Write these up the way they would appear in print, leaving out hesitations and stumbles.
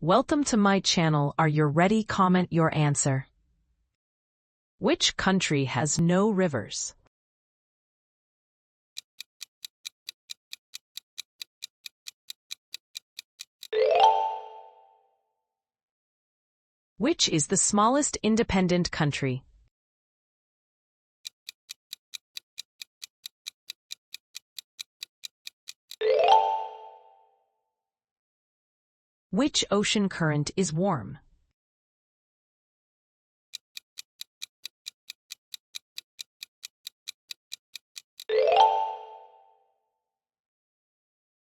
Welcome to my channel. Are you ready? Comment your answer. Which country has no rivers? Which is the smallest independent country? Which ocean current is warm?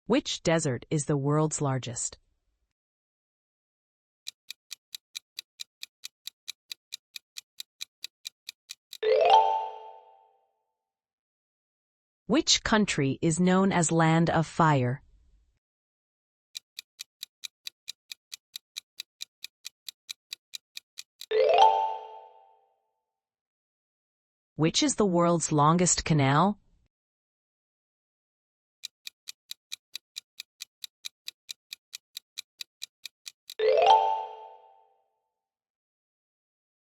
Which desert is the world's largest? Which country is known as Land of Fire? Which is the world's longest canal?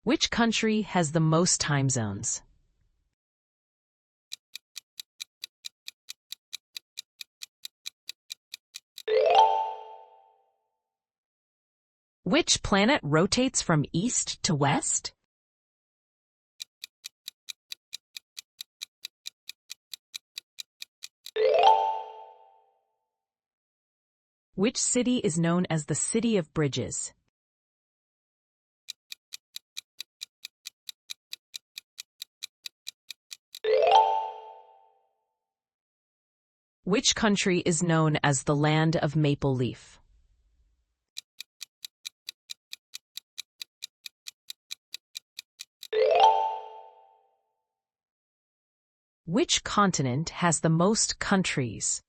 Which country has the most time zones? Which planet rotates from east to west? Which city is known as the City of Bridges? Which country is known as the Land of Maple Leaf? Which continent has the most countries?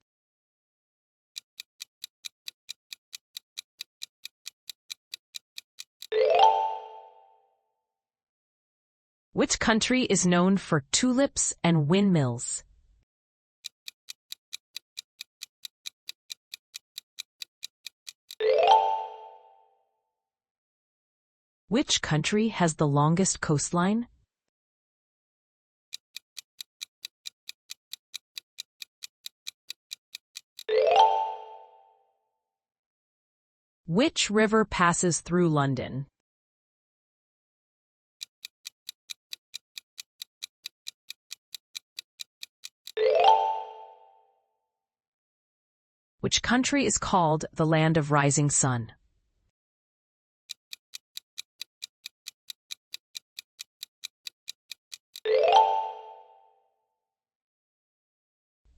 Which country is known for tulips and windmills? Which country has the longest coastline? Which river passes through London? Which country is called the Land of Rising Sun?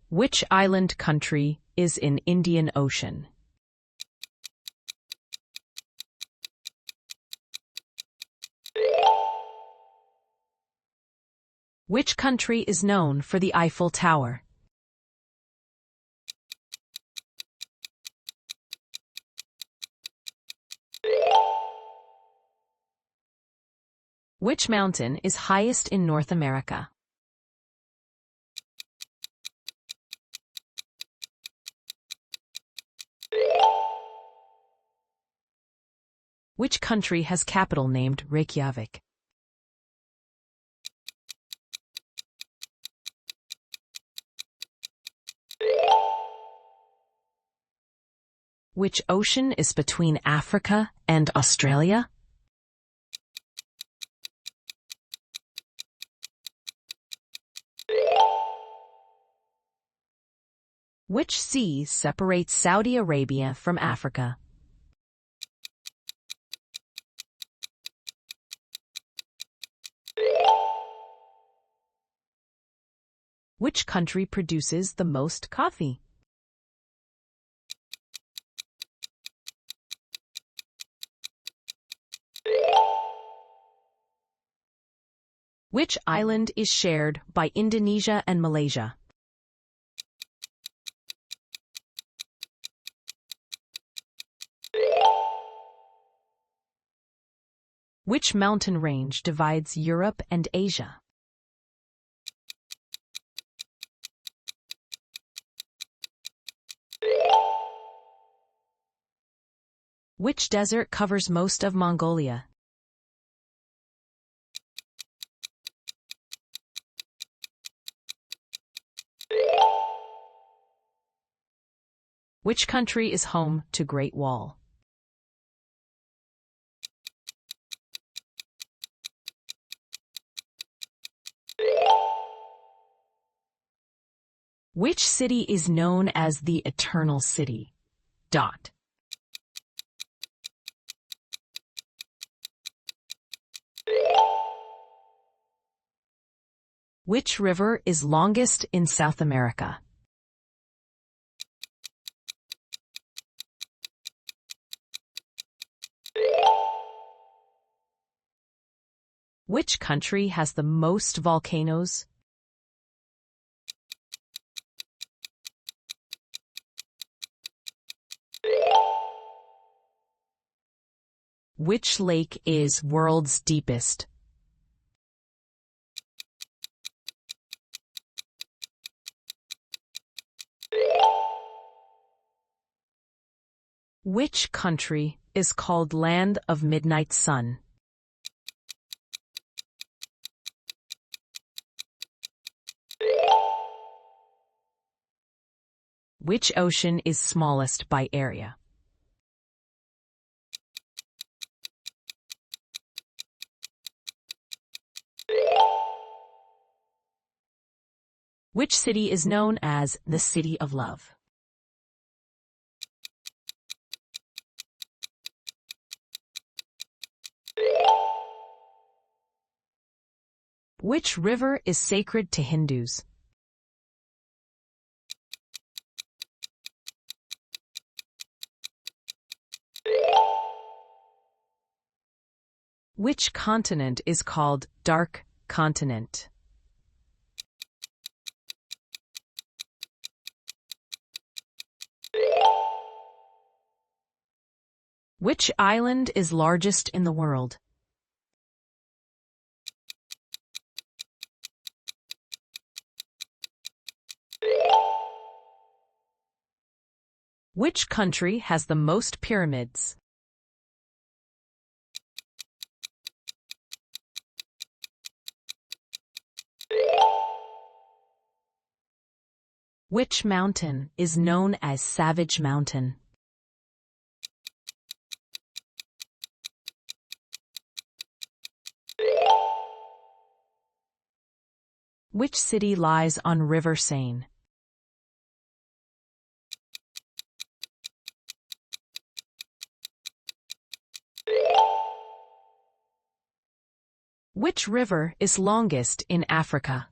Which island country is in Indian Ocean? Which country is known for the Eiffel Tower? Which mountain is highest in North America? Which country has capital named Reykjavik? Which ocean is between Africa and Australia? Which sea separates Saudi Arabia from Africa? Which country produces the most coffee? Which island is shared by Indonesia and Malaysia? Which mountain range divides Europe and Asia? Which desert covers most of Mongolia? Which country is home to Great Wall? Which city is known as the Eternal City? Dot. Which river is longest in South America? Which country has the most volcanoes? Which lake is world's deepest? Which country is called Land of Midnight Sun? Which ocean is smallest by area? Which city is known as the City of Love? Which river is sacred to Hindus? Which continent is called Dark Continent? Which island is largest in the world? Which country has the most pyramids? Which mountain is known as Savage Mountain? Which city lies on River Seine? Which river is longest in Africa?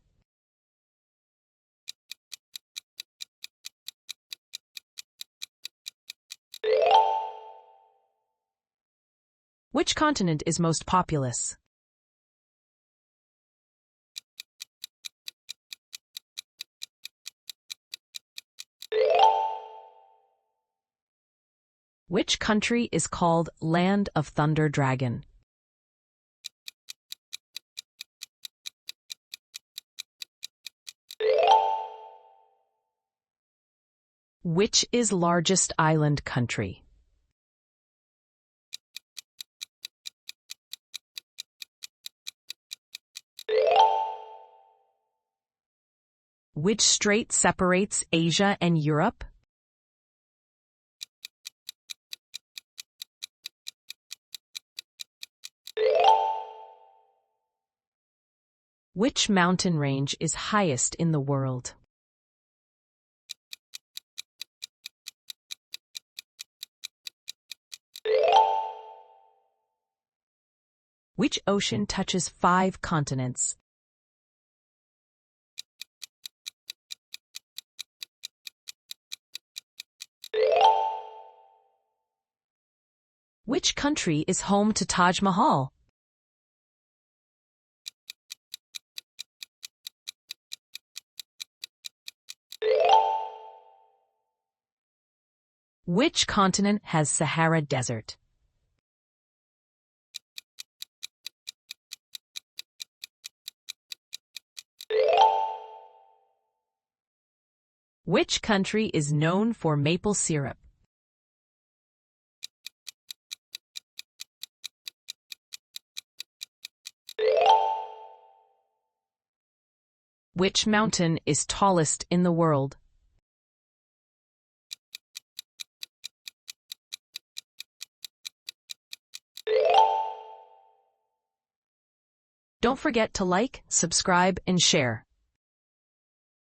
Which continent is most populous? Which country is called Land of Thunder Dragon? Which is largest island country? Which strait separates Asia and Europe? Which mountain range is highest in the world? Which ocean touches 5 continents? Which country is home to Taj Mahal? Which continent has Sahara Desert? Which country is known for maple syrup? Which mountain is tallest in the world? Don't forget to like, subscribe, and share.